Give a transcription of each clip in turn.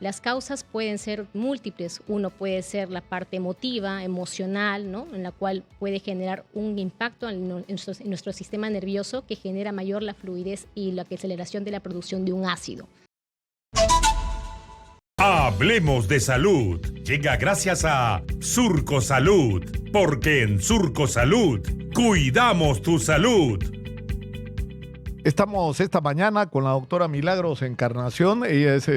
Las causas pueden ser múltiples. Uno puede ser la parte emotiva, emocional, ¿no? En la cual puede generar un impacto en nuestro sistema nervioso que genera mayor la fluidez y la aceleración de la producción de un ácido. Hablemos de salud. Llega gracias a Surco Salud, porque en Surco Salud cuidamos tu salud. Estamos esta mañana con la doctora Milagros Encarnación. Ella es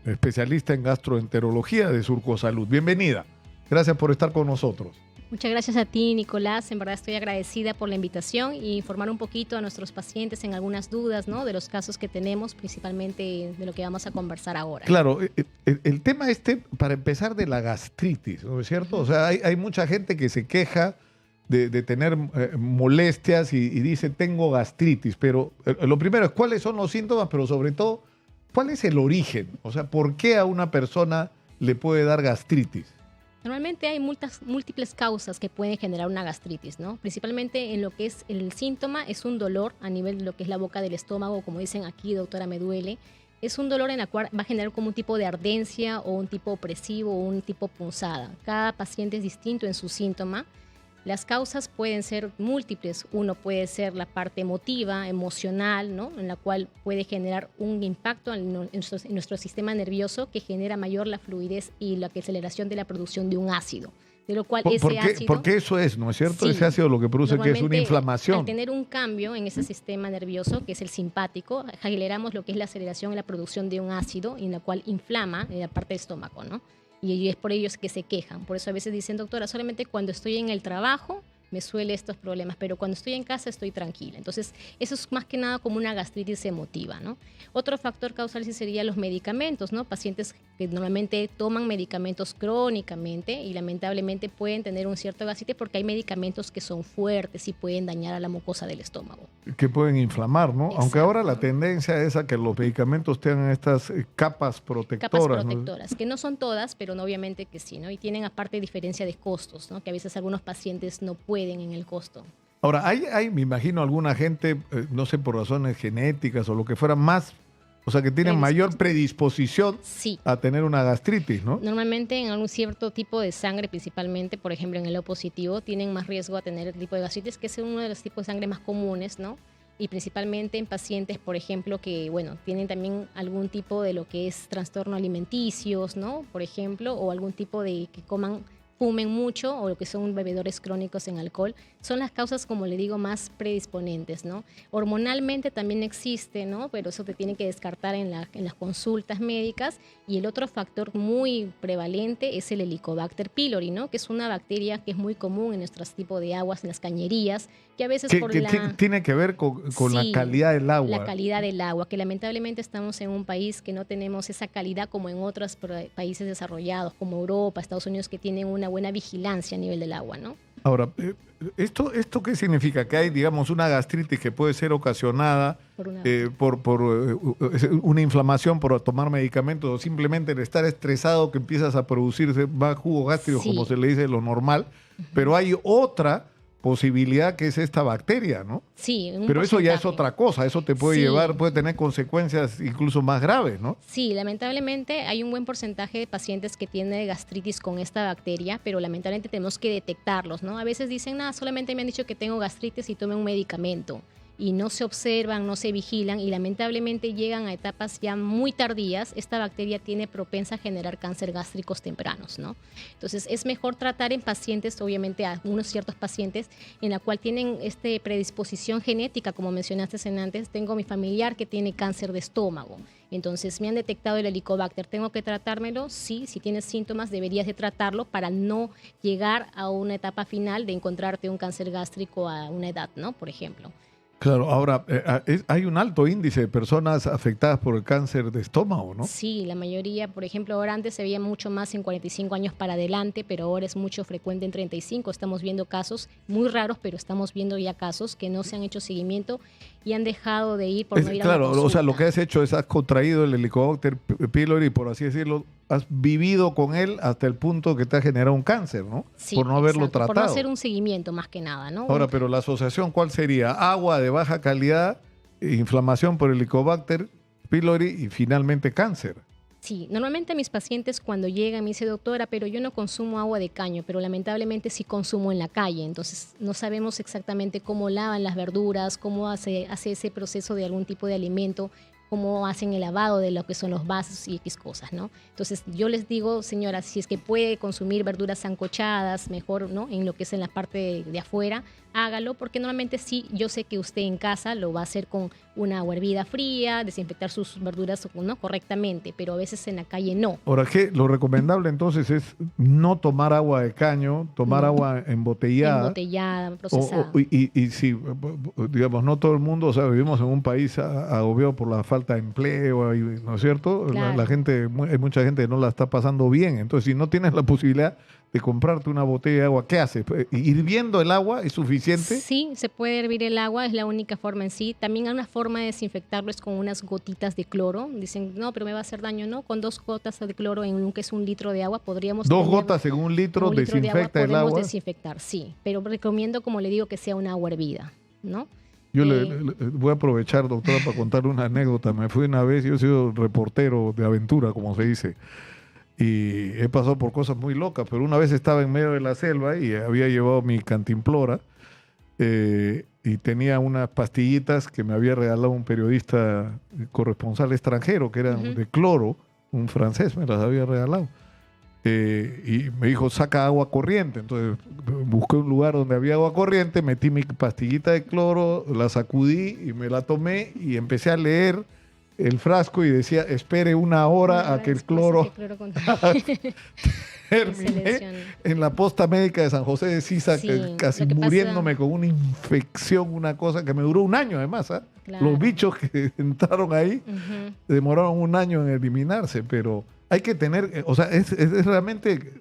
especialista en gastroenterología de Surco Salud. Bienvenida. Gracias por estar con nosotros. Muchas gracias a ti, Nicolás. En verdad estoy agradecida por la invitación y informar un poquito a nuestros pacientes en algunas dudas, ¿no? De los casos que tenemos, principalmente de lo que vamos a conversar ahora. Claro, el tema para empezar, de la gastritis, ¿no es cierto? O sea, hay mucha gente que se queja de tener molestias y dice tengo gastritis, pero lo primero es cuáles son los síntomas, pero sobre todo, ¿cuál es el origen? O sea, ¿por qué a una persona le puede dar gastritis? Normalmente hay múltiples causas que pueden generar una gastritis, ¿no? Principalmente en lo que es el síntoma, es un dolor a nivel de lo que es la boca del estómago, como dicen aquí, doctora, me duele. Es un dolor en el cual va a generar como un tipo de ardencia o un tipo opresivo o un tipo punzada. Cada paciente es distinto en su síntoma. Las causas pueden ser múltiples. Uno puede ser la parte emotiva, emocional, ¿no? En la cual puede generar un impacto en nuestro sistema nervioso que genera mayor la fluidez y la aceleración de la producción de un ácido. De lo cual ácido... Porque eso es, ¿no es cierto? Sí, ese ácido lo que produce que es una inflamación. Al tener un cambio en ese sistema nervioso, que es el simpático, aceleramos lo que es la aceleración y la producción de un ácido, en la cual inflama la parte del estómago, ¿no? Y es por ellos que se quejan. Por eso a veces dicen, doctora, solamente cuando estoy en el trabajo me suele estos problemas, pero cuando estoy en casa estoy tranquila. Entonces, eso es más que nada como una gastritis emotiva, ¿no? Otro factor causal sí sería los medicamentos, ¿no? Pacientes que normalmente toman medicamentos crónicamente y lamentablemente pueden tener un cierto gastritis porque hay medicamentos que son fuertes y pueden dañar a la mucosa del estómago. Que pueden inflamar, ¿no? Exacto. Aunque ahora la tendencia es a que los medicamentos tengan estas capas protectoras. Capas protectoras, ¿no? Que no son todas, pero no, obviamente que sí, ¿no? Y tienen aparte diferencia de costos, ¿no? Que a veces algunos pacientes no pueden en el costo. Ahora, hay me imagino, alguna gente, no sé, por razones genéticas o lo que fuera, más, o sea, que tienen mayor predisposición a tener una gastritis, ¿no? Normalmente en algún cierto tipo de sangre, principalmente, por ejemplo, en el O positivo, tienen más riesgo a tener el tipo de gastritis, que es uno de los tipos de sangre más comunes, ¿no? Y principalmente en pacientes, por ejemplo, que, bueno, tienen también algún tipo de lo que es trastorno alimenticios, ¿no? Por ejemplo, o algún tipo de que fumen mucho o lo que son bebedores crónicos en alcohol, son las causas, como le digo, más predisponentes, ¿no? Hormonalmente también existe, ¿no? Pero eso te tiene que descartar en las consultas médicas. Y el otro factor muy prevalente es el Helicobacter pylori, ¿no? Que es una bacteria que es muy común en nuestros tipos de aguas, en las cañerías, que a veces tiene que ver con la calidad del agua. La calidad del agua, que lamentablemente estamos en un país que no tenemos esa calidad como en otros países desarrollados, como Europa, Estados Unidos, que tienen una buena vigilancia a nivel del agua, ¿no? Ahora, ¿esto qué significa? Que hay, digamos, una gastritis que puede ser ocasionada por una inflamación por tomar medicamentos o simplemente el estar estresado que empiezas a producirse más jugo gástrico, como se le dice, lo normal, pero hay otra posibilidad que es esta bacteria, ¿no? Sí. Pero eso ya es otra cosa, eso te puede llevar, puede tener consecuencias incluso más graves, ¿no? Sí, lamentablemente hay un buen porcentaje de pacientes que tienen gastritis con esta bacteria, pero lamentablemente tenemos que detectarlos, ¿no? A veces dicen, nada, solamente me han dicho que tengo gastritis y tomen un medicamento. Y no se observan, no se vigilan y lamentablemente llegan a etapas ya muy tardías. Esta bacteria tiene propensa a generar cáncer gástricos tempranos, ¿no? Entonces es mejor tratar en pacientes, obviamente a unos ciertos pacientes en la cual tienen predisposición genética, como mencionaste antes. Tengo mi familiar que tiene cáncer de estómago. Entonces me han detectado el Helicobacter, ¿tengo que tratármelo? Sí, si tienes síntomas deberías de tratarlo para no llegar a una etapa final de encontrarte un cáncer gástrico a una edad, ¿no? Por ejemplo. Claro, ahora hay un alto índice de personas afectadas por el cáncer de estómago, ¿no? Sí, la mayoría, por ejemplo, ahora antes se veía mucho más en 45 años para adelante, pero ahora es mucho frecuente en 35. Estamos viendo casos muy raros, pero estamos viendo ya casos que no se han hecho seguimiento y han dejado de ir por no ir a una consulta. O sea, lo que has hecho es has contraído el Helicobacter pylori, por así decirlo, has vivido con él hasta el punto que te ha generado un cáncer, ¿no? Sí, por no haberlo tratado. Por no hacer un seguimiento más que nada, ¿no? Ahora, pero la asociación, ¿cuál sería? Agua de baja calidad, inflamación por Helicobacter pylori y finalmente cáncer. Sí, normalmente mis pacientes cuando llegan me dicen, doctora, pero yo no consumo agua de caño, pero lamentablemente sí consumo en la calle, entonces no sabemos exactamente cómo lavan las verduras, cómo hace ese proceso de algún tipo de alimento, cómo hacen el lavado de lo que son los vasos y X cosas, ¿no? Entonces yo les digo, señora, si es que puede consumir verduras sancochadas, mejor, ¿no? En lo que es en la parte de afuera, hágalo, porque normalmente sí, yo sé que usted en casa lo va a hacer con una agua hervida fría, desinfectar sus verduras, ¿no? Correctamente, pero a veces en la calle no. Ahora, ¿qué? Lo recomendable entonces es no tomar agua de caño, tomar agua embotellada. Embotellada, procesada. Y sí, digamos, no todo el mundo, o sea, vivimos en un país agobiado por la falta de empleo, ¿no es cierto? Claro. La gente, hay mucha gente que no la está pasando bien. Entonces, si no tienes la posibilidad de comprarte una botella de agua, ¿qué haces? ¿Hirviendo el agua es suficiente? Sí, se puede hervir el agua, es la única forma en sí. También hay una forma de desinfectarlo, es con unas gotitas de cloro. Dicen, no, pero me va a hacer daño, ¿no? Con 2 gotas de cloro en lo que es 1 litro de agua podríamos... 2 gotas en 1 litro desinfecta el agua. Podemos desinfectar, sí, pero recomiendo, como le digo, que sea una agua hervida, ¿no? Yo le voy a aprovechar, doctora, para contarle una anécdota. Me fui una vez, yo he sido reportero de aventura, como se dice, y he pasado por cosas muy locas, pero una vez estaba en medio de la selva y había llevado mi cantimplora y tenía unas pastillitas que me había regalado un periodista corresponsal extranjero, que eran de cloro, un francés me las había regalado. Y me dijo, saca agua corriente. Entonces busqué un lugar donde había agua corriente, metí mi pastillita de cloro, la sacudí y me la tomé y empecé a leer el frasco y decía, espere 1 hora a que el cloro terminé en la posta médica de San José de Sisa, sí, casi muriéndome con una infección, una cosa que me duró 1 año además. Claro. Los bichos que entraron ahí demoraron 1 año en eliminarse, pero hay que tener, o sea, es realmente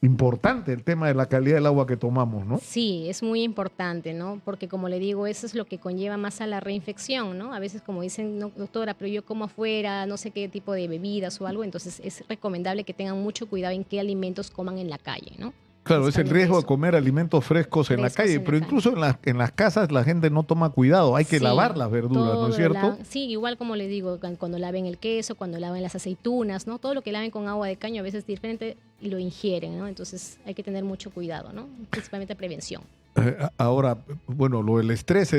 importante el tema de la calidad del agua que tomamos, ¿no? Sí, es muy importante, ¿no? Porque como le digo, eso es lo que conlleva más a la reinfección, ¿no? A veces como dicen, no, doctora, pero yo como afuera, no sé qué tipo de bebidas o algo, entonces es recomendable que tengan mucho cuidado en qué alimentos coman en la calle, ¿no? Claro, es el riesgo de comer alimentos frescos en la calle, pero incluso en las casas la gente no toma cuidado, hay que lavar las verduras, ¿no es cierto? Sí, igual como le digo, cuando laven el queso, cuando laven las aceitunas, ¿no? Todo lo que laven con agua de caño a veces es diferente y lo ingieren, ¿no? Entonces hay que tener mucho cuidado, ¿no? Principalmente prevención. Ahora, bueno, lo del estrés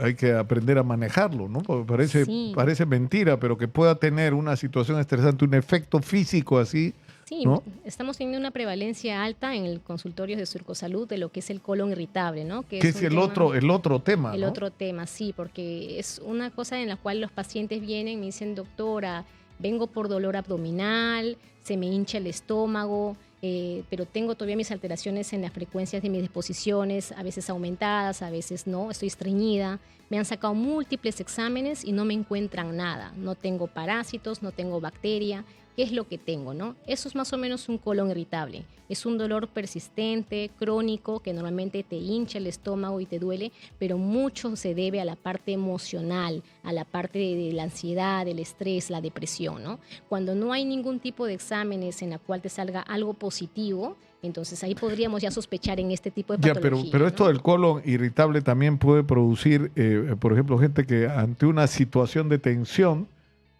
hay que aprender a manejarlo, ¿no? Parece mentira, pero que pueda tener una situación estresante, un efecto físico así. Sí, ¿no? Estamos teniendo una prevalencia alta en el consultorio de Surcosalud de lo que es el colon irritable, ¿no? Que es el otro tema, el ¿no? otro tema, sí, porque es una cosa en la cual los pacientes vienen y me dicen, doctora, vengo por dolor abdominal, se me hincha el estómago, pero tengo todavía mis alteraciones en las frecuencias de mis disposiciones, a veces aumentadas, a veces no, estoy estreñida. Me han sacado múltiples exámenes y no me encuentran nada. No tengo parásitos, no tengo bacteria. ¿Qué es lo que tengo, no? Eso es más o menos un colon irritable. Es un dolor persistente, crónico, que normalmente te hincha el estómago y te duele, pero mucho se debe a la parte emocional, a la parte de la ansiedad, el estrés, la depresión, ¿no? Cuando no hay ningún tipo de exámenes en la cual te salga algo positivo, entonces ahí podríamos ya sospechar en este tipo de patología. Pero esto del colon irritable también puede producir, por ejemplo, gente que ante una situación de tensión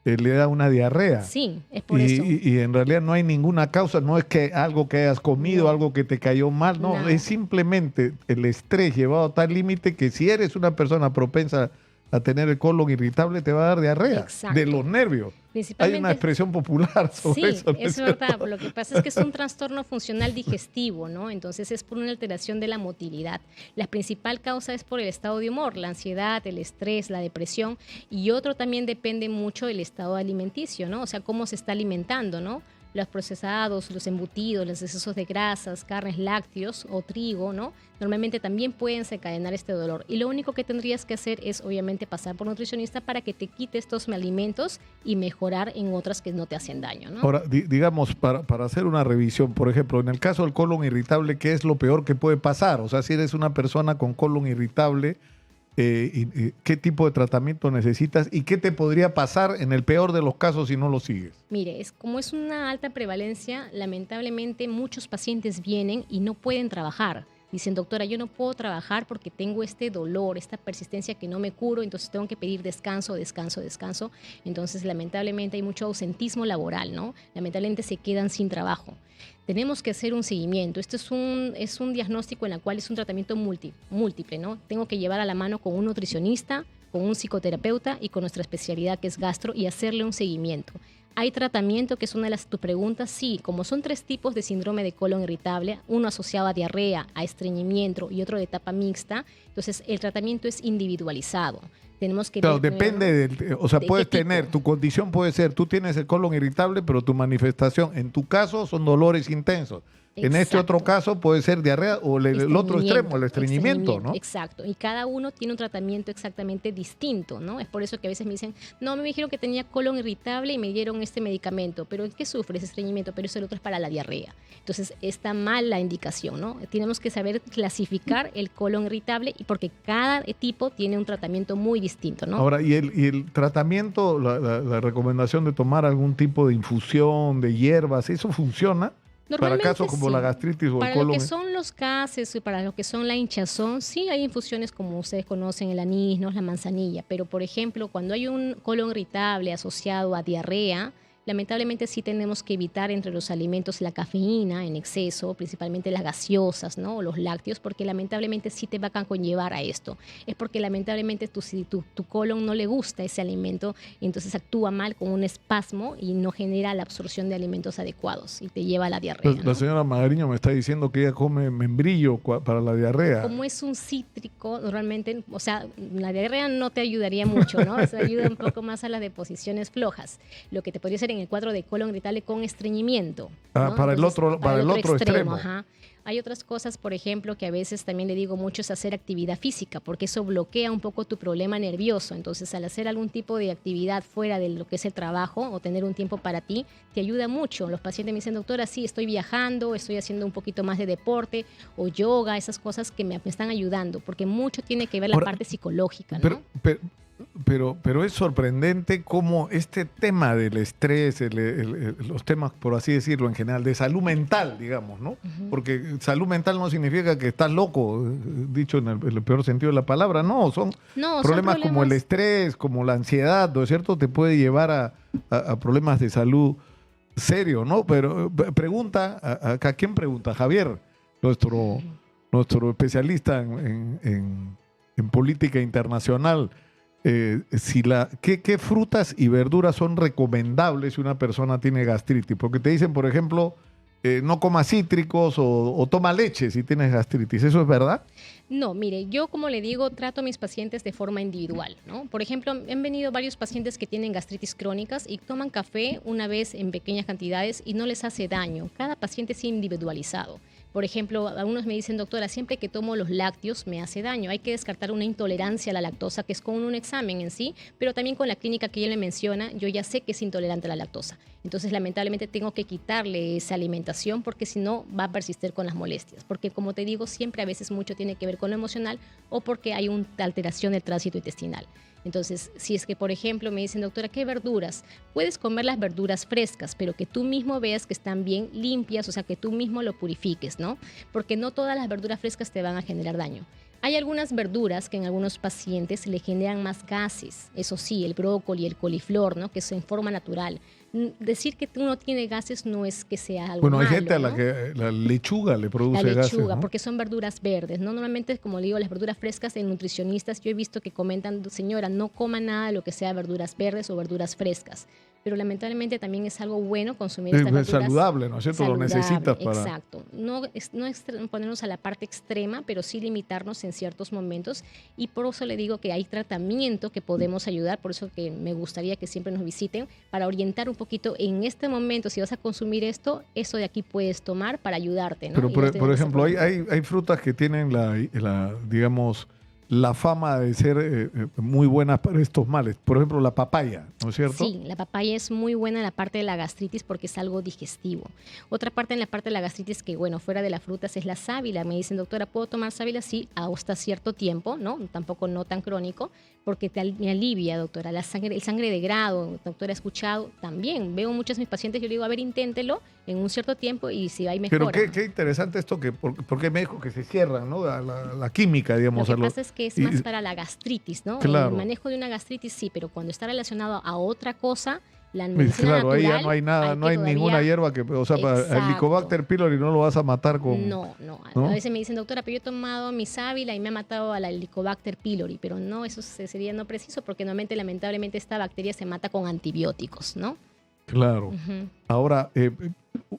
le da una diarrea. Sí, es por eso. Y en realidad no hay ninguna causa, no es que algo que hayas comido, algo que te cayó mal, no, es simplemente el estrés llevado a tal límite que si eres una persona propensa a tener el colon irritable, te va a dar diarrea. Exacto. De los nervios. Hay una expresión popular sobre eso. Sí, es verdad. Lo que pasa es que es un trastorno funcional digestivo, ¿no? Entonces es por una alteración de la motilidad. La principal causa es por el estado de humor, la ansiedad, el estrés, la depresión, y otro también depende mucho del estado alimenticio, ¿no? O sea, cómo se está alimentando, ¿no? Los procesados, los embutidos, los excesos de grasas, carnes, lácteos o trigo, ¿no? Normalmente también pueden desencadenar este dolor. Y lo único que tendrías que hacer es, obviamente, pasar por nutricionista para que te quite estos alimentos y mejorar en otras que no te hacen daño, ¿no? Ahora, digamos, para hacer una revisión, por ejemplo, en el caso del colon irritable, ¿qué es lo peor que puede pasar? O sea, si eres una persona con colon irritable, ¿qué tipo de tratamiento necesitas y qué te podría pasar en el peor de los casos si no lo sigues? Mire, como es una alta prevalencia, lamentablemente muchos pacientes vienen y no pueden trabajar. Dicen, doctora, yo no puedo trabajar porque tengo este dolor, esta persistencia que no me curo, entonces tengo que pedir descanso. Entonces, lamentablemente hay mucho ausentismo laboral, ¿no? Lamentablemente se quedan sin trabajo. Tenemos que hacer un seguimiento. Esto es un diagnóstico en el cual es un tratamiento múltiple, ¿no? Tengo que llevar a la mano con un nutricionista, con un psicoterapeuta y con nuestra especialidad que es gastro y hacerle un seguimiento. ¿Hay tratamiento? Que es una de tus preguntas. Sí, como son 3 tipos de síndrome de colon irritable, uno asociado a diarrea, a estreñimiento y otro de etapa mixta, entonces el tratamiento es individualizado. Tenemos que claro, depende o sea, puedes tener, tu condición puede ser, tú tienes el colon irritable, pero tu manifestación, en tu caso, son dolores intensos. En este otro caso puede ser diarrea o el otro extremo, el estreñimiento, ¿no? Exacto. Y cada uno tiene un tratamiento exactamente distinto, ¿no? Es por eso que a veces me dicen, no, me dijeron que tenía colon irritable y me dieron este medicamento, pero ¿en qué sufre ese estreñimiento? Pero eso el otro es para la diarrea. Entonces está mal la indicación, ¿no? Tenemos que saber clasificar el colon irritable y porque cada tipo tiene un tratamiento muy distinto, ¿no? Ahora, y el tratamiento, la recomendación de tomar algún tipo de infusión de hierbas, ¿eso funciona? Para casos como la gastritis o el colon. Para lo que son los gases y para lo que son la hinchazón, sí hay infusiones como ustedes conocen, el anís, ¿no? La manzanilla. Pero, por ejemplo, cuando hay un colon irritable asociado a diarrea, lamentablemente sí tenemos que evitar entre los alimentos la cafeína en exceso, principalmente las gaseosas, ¿no? O los lácteos, porque lamentablemente sí te va a conllevar a esto. Es porque lamentablemente tu colon no le gusta ese alimento, y entonces actúa mal con un espasmo y no genera la absorción de alimentos adecuados y te lleva a la diarrea. La señora Magariño me está diciendo que ella come membrillo para la diarrea. Como es un cítrico, normalmente, o sea, la diarrea no te ayudaría mucho, ¿no? O sea, ayuda un poco más a las deposiciones flojas. Lo que te podría ser en el cuadro de colon irritable con estreñimiento, ¿no? Para el otro extremo. Ajá. Hay otras cosas, por ejemplo, que a veces también le digo mucho es hacer actividad física, porque eso bloquea un poco tu problema nervioso. Entonces, al hacer algún tipo de actividad fuera de lo que es el trabajo o tener un tiempo para ti, te ayuda mucho. Los pacientes me dicen, doctora, sí, estoy viajando, estoy haciendo un poquito más de deporte o yoga, esas cosas que me están ayudando, porque mucho tiene que ver la parte psicológica, ¿no? Pero es sorprendente cómo este tema del estrés, los temas, por así decirlo, en general, de salud mental, digamos, ¿no? Uh-huh. Porque salud mental no significa que estás loco, dicho en el peor sentido de la palabra, no, son problemas como el estrés, como la ansiedad, ¿no es cierto? Te puede llevar a problemas de salud serios, ¿no? Pero pregunta, ¿a quién pregunta? Javier, nuestro especialista en política internacional. ¿Qué frutas y verduras son recomendables si una persona tiene gastritis? Porque te dicen, por ejemplo, no comas cítricos o toma leche si tienes gastritis. ¿Eso es verdad? No, mire, yo como le digo, trato a mis pacientes de forma individual, ¿no? Por ejemplo, han venido varios pacientes que tienen gastritis crónicas y toman café una vez en pequeñas cantidades y no les hace daño. Cada paciente es individualizado. Por ejemplo, algunos me dicen, doctora, siempre que tomo los lácteos me hace daño. Hay que descartar una intolerancia a la lactosa, que es con un examen en sí, pero también con la clínica que ella me menciona, yo ya sé que es intolerante a la lactosa. Entonces, lamentablemente, tengo que quitarle esa alimentación porque si no va a persistir con las molestias. Porque, como te digo, siempre a veces mucho tiene que ver con lo emocional o porque hay una alteración del tránsito intestinal. Entonces, si es que, por ejemplo, me dicen, doctora, ¿qué verduras? Puedes comer las verduras frescas, pero que tú mismo veas que están bien limpias, o sea, que tú mismo lo purifiques, ¿no? Porque no todas las verduras frescas te van a generar daño. Hay algunas verduras que en algunos pacientes le generan más gases. Eso sí, el brócoli, el coliflor, ¿no? Que es en forma natural. Decir que uno tiene gases no es que sea algo malo, hay gente a ¿no? la que la lechuga le produce gases. La lechuga, gases, ¿no? Porque son verduras verdes, ¿no? Normalmente, como le digo, las verduras frescas en nutricionistas, yo he visto que comentan, señora, no coma nada de lo que sea verduras verdes o verduras frescas. Pero lamentablemente también es algo bueno consumir estas verduras. Es saludable, ¿no es cierto? Saludable, lo necesitas para... Exacto. No ponernos a la parte extrema, pero sí limitarnos en ciertos momentos. Y por eso le digo que hay tratamiento que podemos ayudar. Por eso que me gustaría que siempre nos visiten para orientar un poquito en este momento. Si vas a consumir esto, eso de aquí puedes tomar para ayudarte, ¿no? Pero por ejemplo, hay frutas que tienen digamos, la fama de ser muy buenas para estos males. Por ejemplo, la papaya, ¿no es cierto? Sí, la papaya es muy buena en la parte de la gastritis porque es algo digestivo. Otra parte en la parte de la gastritis que, bueno, fuera de las frutas es la sábila. Me dicen, doctora, ¿puedo tomar sábila? Sí, hasta cierto tiempo, ¿no? Tampoco no tan crónico, porque me alivia, doctora. El sangre de grado, doctora, he escuchado también. Veo muchos de mis pacientes, yo le digo, a ver, inténtelo en un cierto tiempo y si hay mejora. Pero qué interesante esto, porque me dijo que se cierran, ¿no? La química, digamos. Lo que pasa es que es más para la gastritis, ¿no? Claro. El manejo de una gastritis sí, pero cuando está relacionado a otra cosa, la medicina claro, natural, ahí ya no hay nada, no hay ninguna hierba que, o sea, para el Helicobacter pylori no lo vas a matar con... No. A veces me dicen, doctora, pero yo he tomado mi sábila y me ha matado a la Helicobacter pylori, pero no, eso sería no preciso porque normalmente, lamentablemente, esta bacteria se mata con antibióticos, ¿no? Claro. Ahora,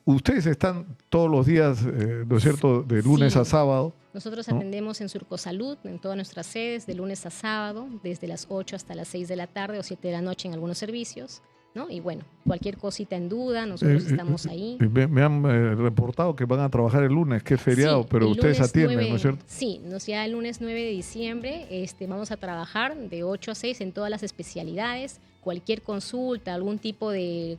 ustedes están todos los días, ¿no es cierto?, de lunes a sábado. Nosotros atendemos en Surcosalud, en todas nuestras sedes, de lunes a sábado, desde las 8 hasta las 6 de la tarde o 7 de la noche en algunos servicios, ¿no? Y bueno, cualquier cosita en duda, nosotros estamos ahí. Me han reportado que van a trabajar el lunes, que es feriado, sí, pero ustedes atienden, ¿no es cierto? Sí, ya el lunes 9 de diciembre vamos a trabajar de 8 a 6 en todas las especialidades. Cualquier consulta, algún tipo de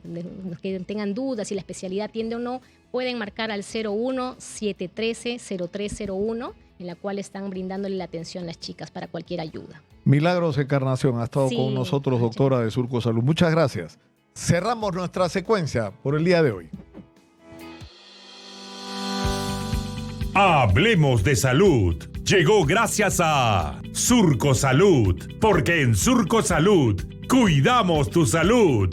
que tengan dudas si la especialidad atiende o no, pueden marcar al 01-713-0301, en la cual están brindándole la atención a las chicas para cualquier ayuda. Milagros Encarnación ha estado con nosotros, doctora de Surcosalud. Muchas gracias. Cerramos nuestra secuencia por el día de hoy. Hablemos de salud. Llegó gracias a Surcosalud, porque en Surcosalud cuidamos tu salud.